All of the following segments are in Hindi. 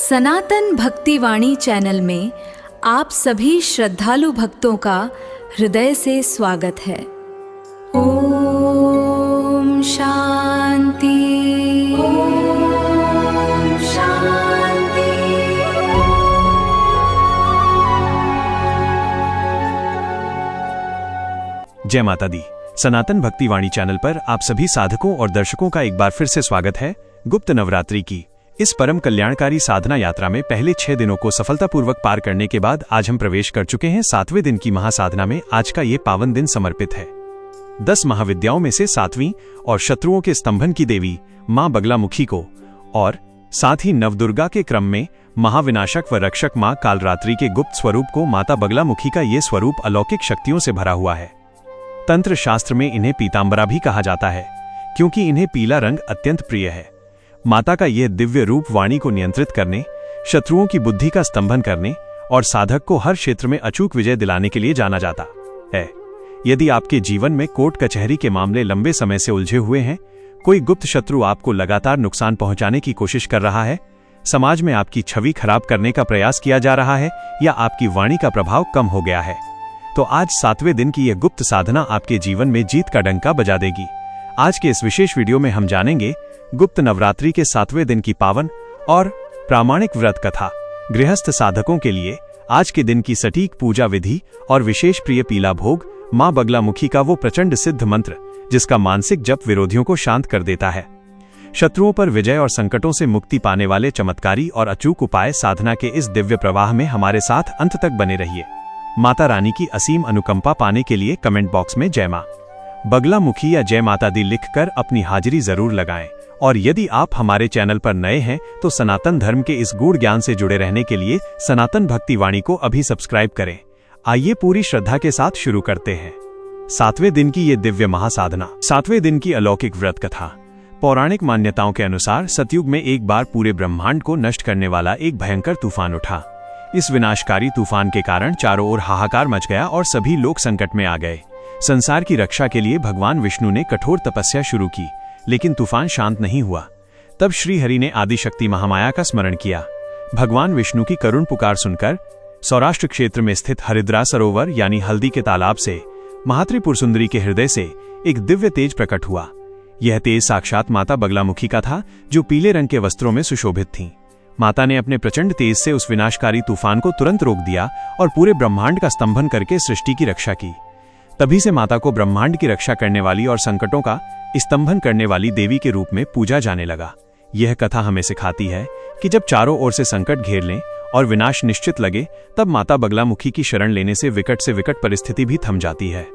सनातन भक्तिवाणी चैनल में आप सभी श्रद्धालु भक्तों का हृदय से स्वागत है। ओम शांति, ओम शांति। जय माता दी। सनातन भक्तिवाणी चैनल पर आप सभी साधकों और दर्शकों का एक बार फिर से स्वागत है। गुप्त नवरात्रि की इस परम कल्याणकारी साधना यात्रा में पहले 6 दिनों को सफलतापूर्वक पार करने के बाद आज हम प्रवेश कर चुके हैं 7वें दिन की महासाधना में। आज का ये पावन दिन समर्पित है 10 महाविद्याओं में से 7वीं और शत्रुओं के स्तंभन की देवी मां बगलामुखी को, और साथ ही नवदुर्गा के क्रम में महाविनाशक व रक्षक मां कालरात्रि के गुप्त स्वरूप को माता बगलामुखी का ये स्वरूप अलौकिक शक्तियों से भरा हुआ है। तंत्र शास्त्र में इन्हें पीतांबरा भी कहा जाता है क्योंकि इन्हें पीला रंग अत्यंत प्रिय है। माता का यह दिव्य रूप वाणी को नियंत्रित करने, शत्रुओं की बुद्धि का स्तंभन करने और साधक को हर क्षेत्र में अचूक विजय दिलाने के लिए जाना जाता है। यदि आपके जीवन में कोर्ट कचहरी के मामले लंबे समय से उलझे हुए हैं, कोई गुप्त शत्रु आपको लगातार नुकसान पहुंचाने की कोशिश कर रहा है, समाज में आपकी छवि खराब करने का प्रयास किया जा रहा है या आपकी वाणी का प्रभाव कम हो गया है, तो आज 7वें दिन की यह गुप्त साधना आपके जीवन में जीत का डंका बजा देगी। आज के इस विशेष वीडियो में हम जानेंगे गुप्त नवरात्रि के 7वें दिन की पावन और प्रामाणिक व्रत कथा। गृहस्थ साधकों के लिए आज के दिन की सटीक पूजा विधि और विशेष प्रिय पीला भोग, मां बगलामुखी का वो प्रचंड सिद्ध मंत्र जिसका मानसिक जप विरोधियों को शांत कर देता है। शत्रुओं पर विजय और संकटों से मुक्ति पाने वाले चमत्कारी और अचूक उपाय साधना के इस दिव्य प्रवाह में हमारे साथ अंत तक बने रहिए। माता रानी की असीम अनुकंपा पाने के लिए कमेंट बॉक्स में जय मां बगलामुखी या जय माता दी लिखकर अपनी हाजिरी जरूर लगाएं। और यदि आप हमारे चैनल पर नए हैं तो सनातन धर्म के इस गूढ़ ज्ञान से जुड़े रहने के लिए सनातन भक्तिवाणी को अभी सब्सक्राइब करें। आइए पूरी श्रद्धा के साथ शुरू करते हैं 7वें दिन की ये दिव्य महासाधना। 7वें दिन की अलौकिक व्रत कथा। पौराणिक मान्यताओं के अनुसार सतयुग में एक बार पूरे ब्रह्मांड को नष्ट करने वाला एक भयंकर तूफान उठा। इस विनाशकारी तूफान के कारण चारों ओर हाहाकार मच गया और सभी लोग संकट में आ गए। संसार की रक्षा के लिए भगवान विष्णु ने कठोर तपस्या शुरू की, लेकिन तूफान शांत नहीं हुआ। तब श्री हरि ने आदिशक्ति महामाया का स्मरण किया। भगवान विष्णु की करुण पुकार सुनकर सौराष्ट्र क्षेत्र में स्थित हरिद्रा सरोवर यानी हल्दी के तालाब से महात्रिपुर सुंदरी के हृदय से एक दिव्य तेज प्रकट हुआ। यह तेज साक्षात माता बगलामुखी का था, जो पीले रंग के वस्त्रों में सुशोभित थीं। माता ने अपने प्रचंड तेज से उस विनाशकारी तूफान को तुरंत रोक दिया और पूरे ब्रह्मांड का स्तंभन करके सृष्टि की रक्षा की। तभी से माता को ब्रह्मांड की रक्षा करने वाली और संकटों का स्तंभन करने वाली देवी के रूप में पूजा जाने लगा। यह कथा हमें सिखाती है कि जब चारों ओर से संकट घेर लें और विनाश निश्चित लगे, तब माता बगलामुखी की शरण लेने से विकट परिस्थिति भी थम जाती है।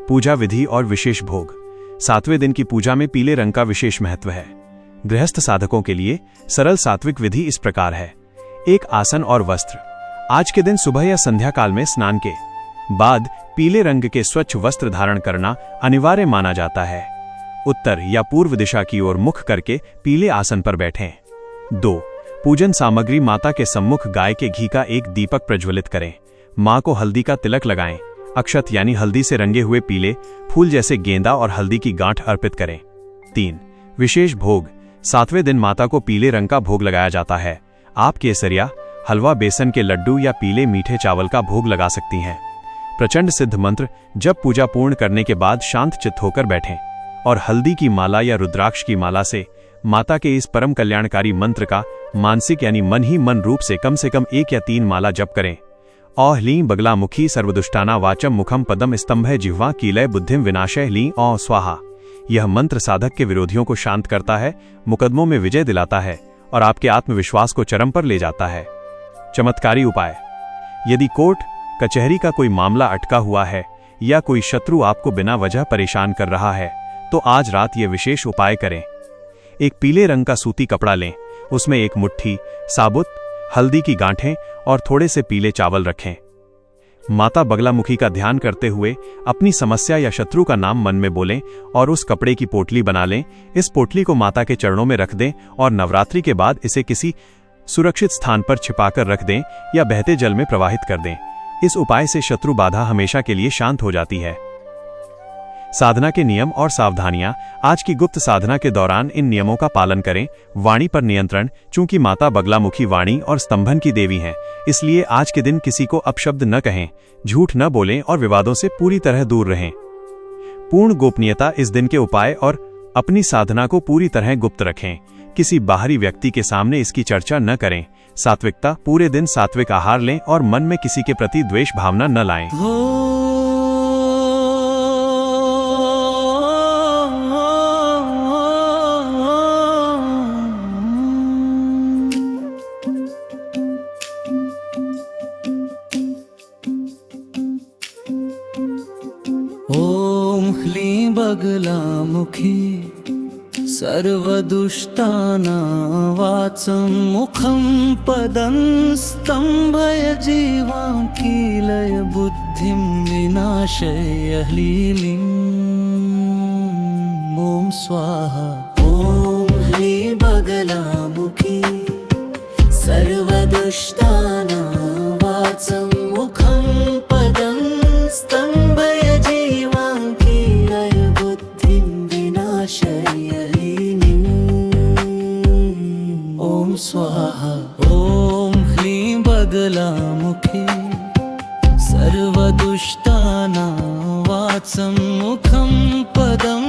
पूजा विधि और विशेष भोग। 7वें दिन की पूजा में पीले रंग का विशेष महत्व है। गृहस्थ साधकों के लिए सरल सात्विक विधि इस प्रकार है। एक आसन और वस्त्र। आज के दिन सुबह या संध्या काल में स्नान के बाद पीले रंग के स्वच्छ वस्त्र धारण करना अनिवार्य माना जाता है। उत्तर या पूर्व दिशा की ओर मुख करके पीले आसन पर बैठें। 2. पूजन सामग्री। माता के सम्मुख गाय के घी का एक दीपक प्रज्वलित करें। मां को हल्दी का तिलक लगाएं। अक्षत यानी हल्दी से रंगे हुए पीले फूल जैसे गेंदा और हल्दी की गांठ अर्पित करें। 3. विशेष भोग। 7वें दिन माता को पीले रंग का भोग लगाया जाता है। आप केसरिया, हलवा, बेसन के लड्डू या पीले मीठे चावल का भोग लगा सकती हैं। प्रचंड सिद्ध मंत्र जब पूजा पूर्ण करने के बाद शांत चित्त होकर बैठें और हल्दी की माला या रुद्राक्ष की माला से माता के इस परम कल्याणकारी मंत्र का मानसिक यानी मन ही मन रूप से कम 1 या 3 माला जप करें। औ ह्लीं बगलामुखी सर्वदुष्टाना वाचम मुखम पदम स्तंभे जिह्वा कीलय बुद्धिम विनाशय ह्लीं औ स्वाहा। यह मंत्र साधक के विरोधियों को शांत करता है, मुकदमों में विजय दिलाता है और आपके आत्मविश्वास को चरम पर ले जाता है। चमत्कारी उपाय। यदि कोर्ट कचहरी का कोई मामला अटका हुआ है या कोई शत्रु आपको बिना वजह परेशान कर रहा है, तो आज रात ये विशेष उपाय करें। एक पीले रंग का सूती कपड़ा लें, उसमें एक मुट्ठी साबुत हल्दी की गांठें और थोड़े से पीले चावल रखें। माता बगलामुखी का ध्यान करते हुए अपनी समस्या या शत्रु का नाम मन में बोलें और उस कपड़े की पोटली बना लें। इस पोटली को माता के चरणों में रख दें और नवरात्रि के बाद इसे किसी सुरक्षित स्थान पर छिपाकर रख दें या बहते जल में प्रवाहित कर दें। इस उपाय से शत्रु बाधा हमेशा के लिए शांत हो जाती है। साधना के नियम और सावधानियां। आज की गुप्त साधना के दौरान इन नियमों का पालन करें। वाणी पर नियंत्रण। चूंकि माता बगलामुखी वाणी और स्तंभन की देवी हैं, इसलिए आज के दिन किसी को अपशब्द न कहें, झूठ न बोलें और विवादों से पूरी तरह दूर रहें। पूर्ण गोपनीयता इस दिन के उपाय और अपनी साधना को पूरी तरह गुप्त रखें। किसी बाहरी व्यक्ति के सामने इसकी चर्चा न करें। सात्विकता। पूरे दिन सात्विक आहार लें और मन में किसी के प्रति द्वेष भावना न लाएं। ॐ ह्लीं बगलामुखी सर्वदुष्टानां वाचं मुखं पदं स्तम्भय जीवां कीलय बुद्धिं विनाशय ह्लीं। ॐ स्वाहा। ॐ ह्लीं बगलामुखी सर्वदुष्टानां वाचं मुखं पदं स्तम्भय जीवां कीलय बुद्धिं विनाशय ह्लीं। ॐ स्वाहा। ॐ ह्लीं बगलामुखी सर्वदुष्टानां वाचं मुखं पदं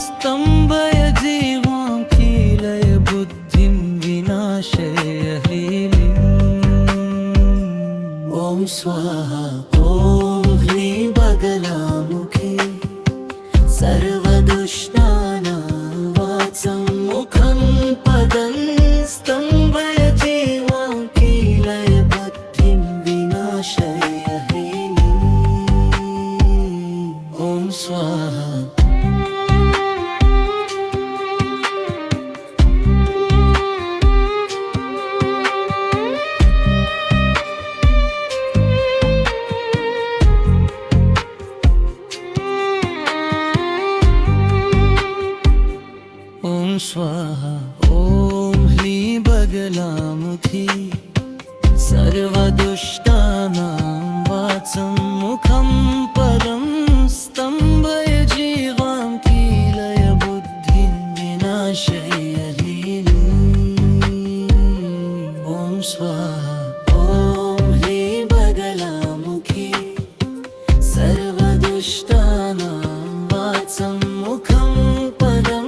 स्तम्भय जीवां कीलय बुद्धिं विनाशय ह्लीं। ॐ स्वाहा। ॐ ह्लीं बगलामुखी सर्वदुष्टानां वाचं मुखं पदं स्तम्भय जीवां कीलय बुद्धिं विनाशय ह्लीं। ॐ स्वाहा। ॐ स्वाहा। ॐ ह्लीं बगलामुखी सर्वदुष्टानां वाचं मुखं पदं स्तम्भय जीवां कीलय बुद्धिं विनाशय ह्लीं। ॐ स्वाहा। ॐ ह्लीं बगलामुखी सर्वदुष्टानां वाचं मुखं पदं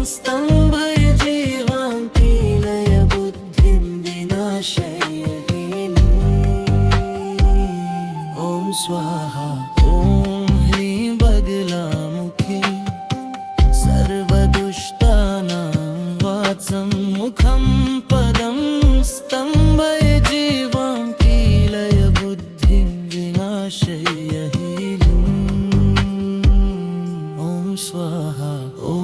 स्तम्भय जीवां कीलय बुद्धिं विनाशय ह्लीं। ॐ स्वाहा। ॐ ह्लीं बगलामुखी सर्वदुष्टानां वाचं मुखं पदं स्तम्भय जीवां कीलय बुद्धिं विनाशय ह्लीं। ॐ स्वाहा। ॐ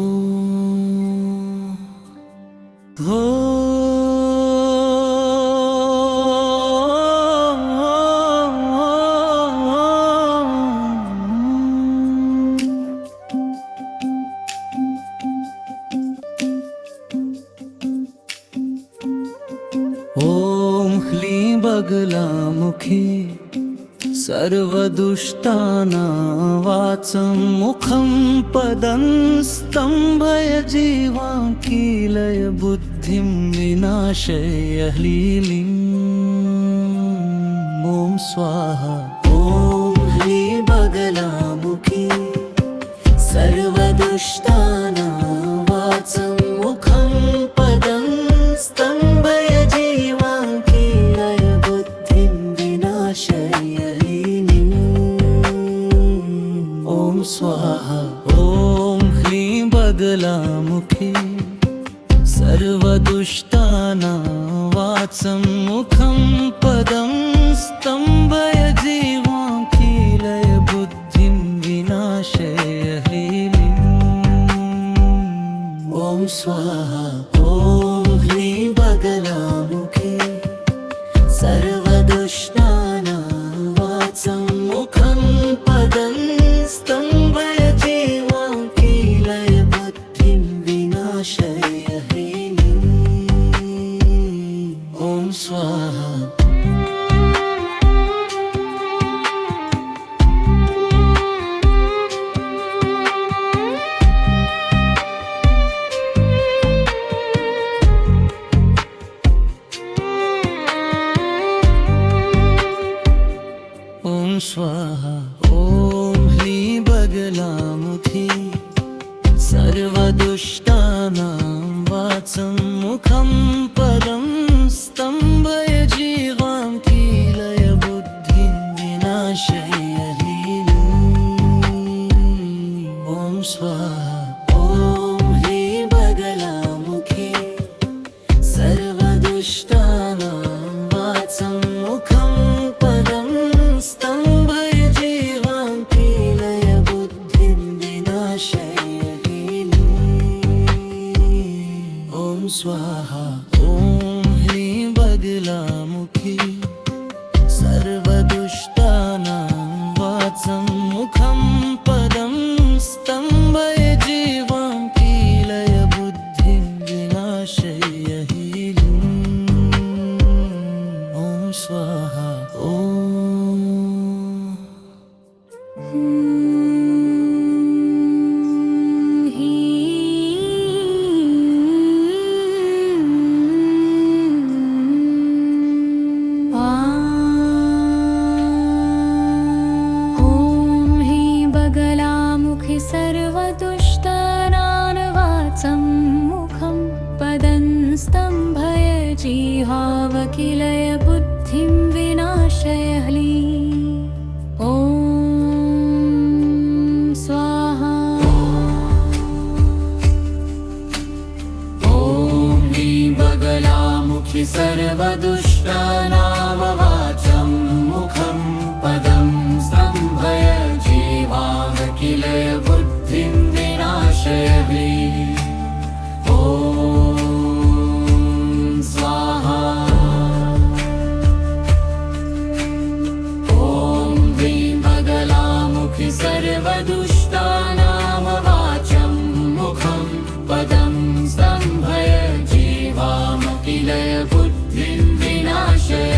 ॐ ह्लीं बगलामुखी सर्वदुष्टानां वाचं मुखं पदं स्तम्भय जीवां कीलय बुद्धिं विनाशय ह्लीं। ॐ स्वाहा। ॐ ह्लीं बगलामुखी सर्वदुष्टानां वाचं मुखं पदं स्तम्भय जीवां कीलय बुद्धिं विनाशय ह्लीं। ॐ स्वाहा। ॐ ह्लीं बगलामुखी सर्वदुष्टानां वाचं मुखं पदं स्तम्भय जीवां कीलय बुद्धिं विनाशय ह्लीं। ॐ स्वाहा। ॐ ह्लीं बगलामुखी सर्वदुष्टानां वाचं मुखं पदं स्तम्भय जीवां कीलय बुद्धिं विनाशय ह्लीं। ॐ स्वाहा। ॐ वाचं मुखं पदं स्तम्भय जीवां कीलय बुद्धिं विनाशय ॐ स्वाहा ॐ ह्रीं बगलामुखी सर्वदुष्टानां वाचं मुखं पदं स्तम्भय जीवां कीलय बुद्धिं विनाशय ॐ स्वाहा ॐ ह्रीं बगलामुखी सर्वदुष्टानां वाचं मुखं पदं स्तम्भय जीवां कीलय बुद्धिं विनाशय ॐ स्वाहा ॐ सर्वदुष्टानां वाचं मुखं पदं स्तम्भय जीवावकिलय बुद्धिं विनाशय ॐ स्वाहा ॐ ह्रीं बगलामुखी सर्वदुष्टानां वाचं मुखं पदं स्तम्भय जीवावकिलय बुद्धिं विनाशय ॐ स्वाहा ॐ ह्रीं बगलामुखी सर्वदुष्टानां वाचं मुखं पदं स्तम्भय जीवामकिलय बुद्धिं विनाशय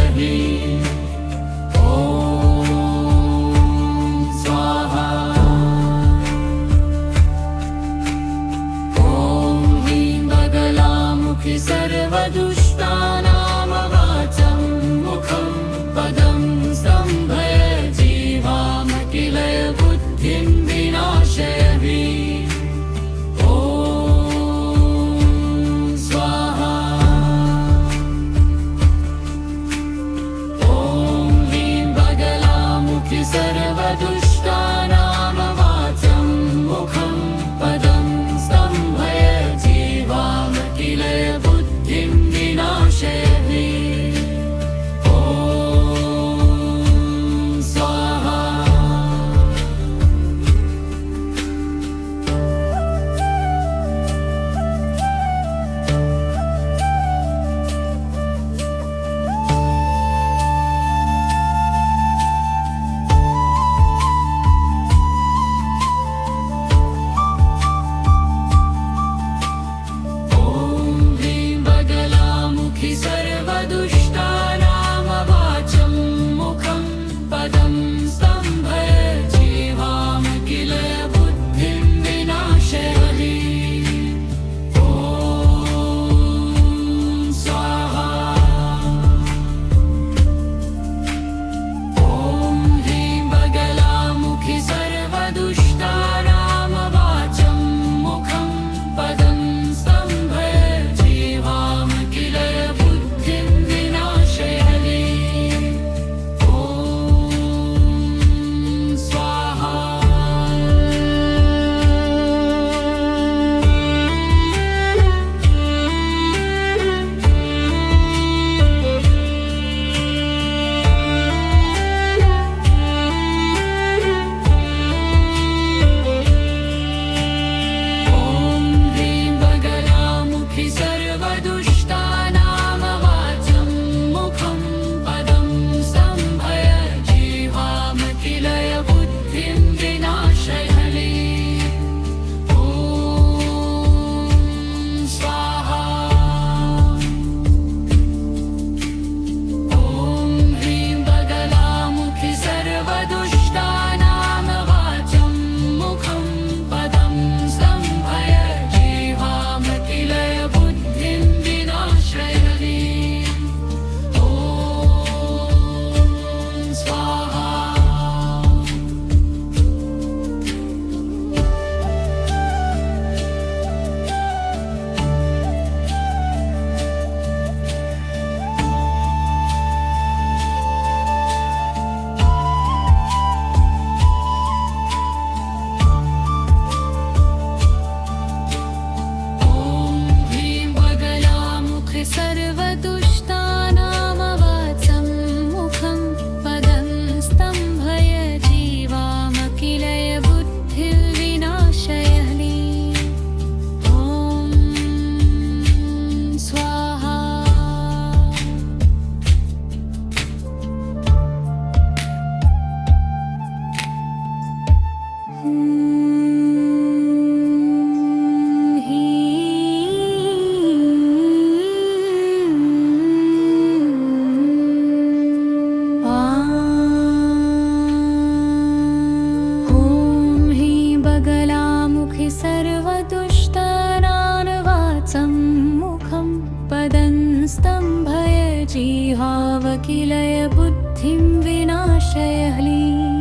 जीवावकिलय बुद्धिं विनाशय ह्लीं।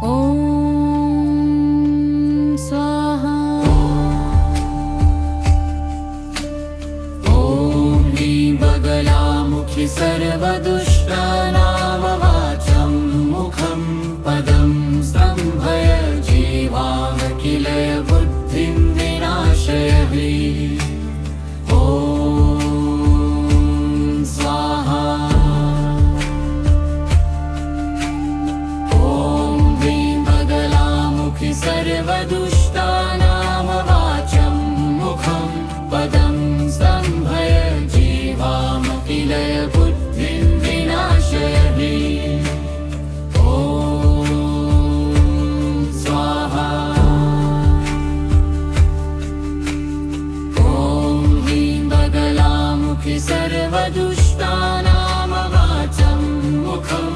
ॐ स्वाहा। ॐ ह्रीं बगलामुखि सर्वदुष्टानामवाचं मुखं पदं स्तम्भय जीवावकिलय बुद्धिं विनाशय ह्लीं। ॐ स्वाहा। ॐ ह्रीं बगलामुखि सर्वदुष्टानामवाचं मुखं पदं स्तम्भय जीवामकिलय बुद्धिं विनाशय ह्लीं। ॐ स्वाहा। ॐ ह्रीं बगलामुखि सर्वदुष्टानामवाचं मुखं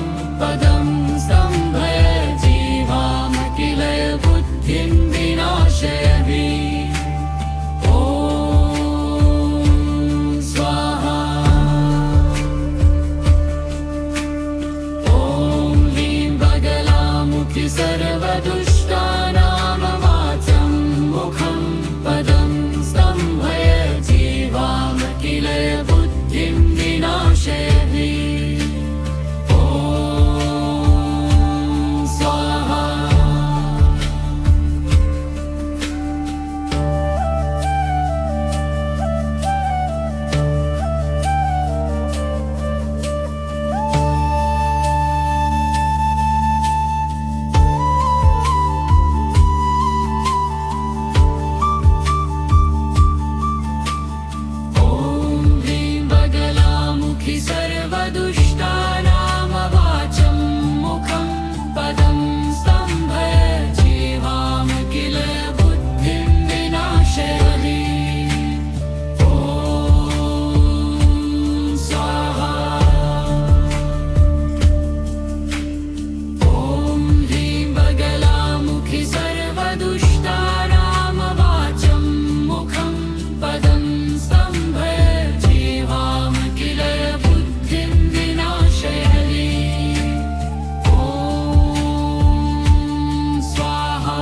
पदं स्तम्भय जीवामकिलय बुद्धिं विनाशय ह्लीं। ॐ स्वाहा। ॐ ह्रीं बगलामुखि सर्वदुष्टानामवाचं मुखं पदं स्तम्भय जीवामकिलय बुद्धिं विनाशय ह्लीं। ॐ स्वाहा। ॐ ह्रीं बगलामुखि सर्वदुष्टानामवाचं मुखं पदं स्तम्भय जीवामकिलय बुद्धिं विनाशय ह्लीं। ॐ स्वाहा। ॐ ह्रीं बगलामुखि सर्वदुष्टानामवाचं मुखं पदं स्तम्भय जीवामकिलय बुद्धिं विनाशय ह्लीं। ॐ स्वाहा।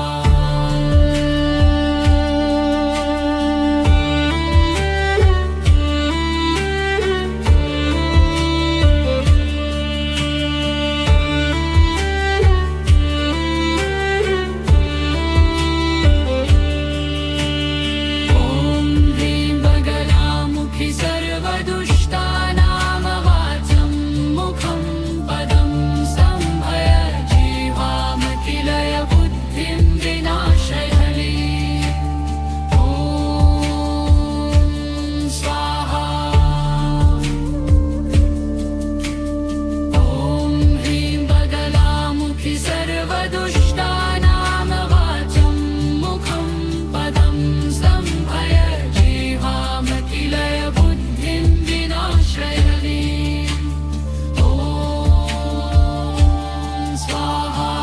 ॐ ह्रीं बगलामुखि सर्वदुष्टानामवाचं मुखं पदं स्तम्भय जीवामकिलय बुद्धिं विनाशय ह्लीं। ॐ स्वाहा। ॐ ह्रीं बगलामुखि सर्वदुष्टानामवाचं मुखं पदं स्तम्भय जीवामकिलय बुद्धिं विनाशय ह्लीं। ॐ स्वाहा।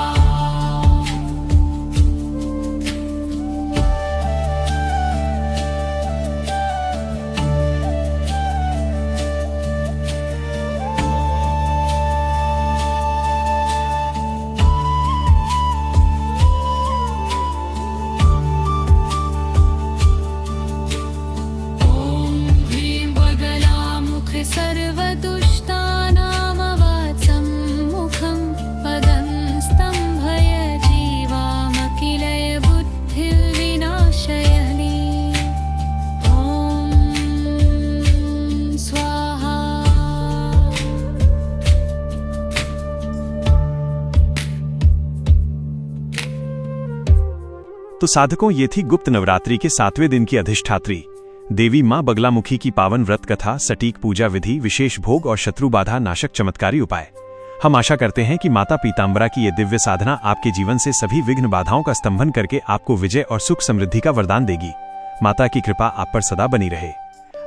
ॐ ह्रीं बगलामुखि सर्वदुष्टानामवाचं मुखं पदं स्तम्भय जीवामकिलय बुद्धिं विनाशय ह्लीं। ॐ स्वाहा। तो साधकों, ये थी गुप्त नवरात्रि के 7वें दिन की अधिष्ठात्री देवी मां बगलामुखी की पावन व्रत कथा, सटीक पूजा विधि, विशेष भोग और शत्रु बाधा नाशक चमत्कारी उपाय। हम आशा करते हैं कि माता पीताम्बरा की ये दिव्य साधना आपके जीवन से सभी विघ्न बाधाओं का स्तंभन करके आपको विजय और सुख समृद्धि का वरदान देगी। माता की कृपा आप पर सदा बनी रहे।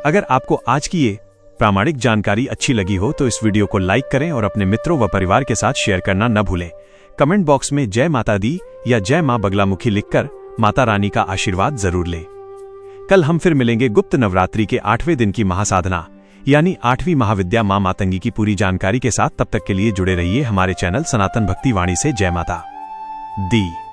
अगर आपको आज की ये प्रामाणिक जानकारी अच्छी लगी हो तो इस वीडियो को लाइक करें और अपने मित्रों व परिवार के साथ शेयर करना न भूलें। कमेंट बॉक्स में जय माता दी या जय मां बगलामुखी लिखकर माता रानी का आशीर्वाद जरूर लें। कल हम फिर मिलेंगे गुप्त नवरात्रि के 8वें दिन की महासाधना यानी 8वीं महाविद्या मां मातंगी की पूरी जानकारी के साथ तब तक के लिए जुड़े रहिए हमारे चैनल सनातन भक्ति वाणी से। जय माता दी।